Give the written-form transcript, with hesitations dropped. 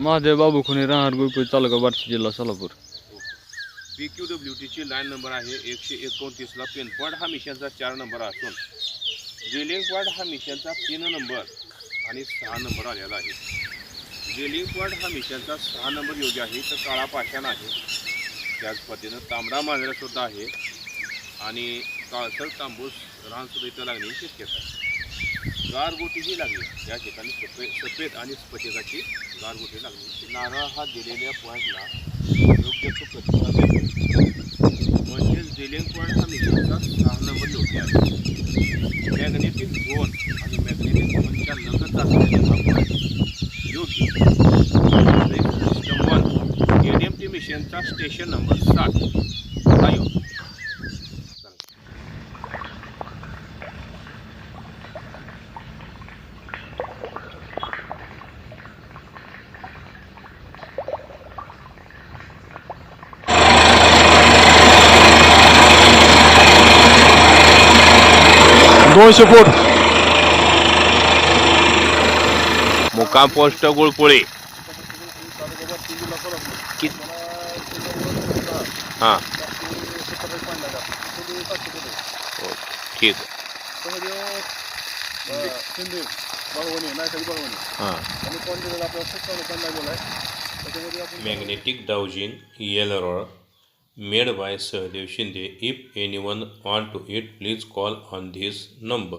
महादेव बाबू खुने राहणार गुरुपूर तालुका बार्शी जिल्हा Solapur. PQWTची line number आहे 129ला. पिनपॉड हा मिशनचा 4 नंबर असून ड्रिलिंग पॉड हा मिशनचा 3 नंबर आणि 6 नंबर आलेला आहे. ड्रिलिंग पॉड हा मिशनचा 6 नंबर योग्य आहे, तर काळा पाषाण आहे. त्याच पद्धतीनं तांबडा मांजरासुद्धा आहे आणि काळसर तांबूस रानसुद्धा इथं लागण्याची शक्यता आहे. गारगोटीही लागली या ठिकाणी. सफेद आणि स्फटिकाची गारगोटी लागली. नारळ हा दिलेल्या पॉईंटला योग्य तो प्रतिसाद देतो. म्हणजेच ड्रिलिंग पॉईंट हा मिशनचा 6 नंबर योग्य आहे. मॅग्नेटिक झोन आणि मॅग्नेटिक झोनच्या लगत असलेला हा पॉईंट योग्य. सिस्टम 1 ADMT मिशनचा स्टेशन नंबर 7 हा योग्य. फूट मुक्काम पोस्ट गुळपुळे. हां ठीक मॅग्नेटिक डाउजिंग येलर made by Sahdev Shinde. If anyone want to it, please call on this number.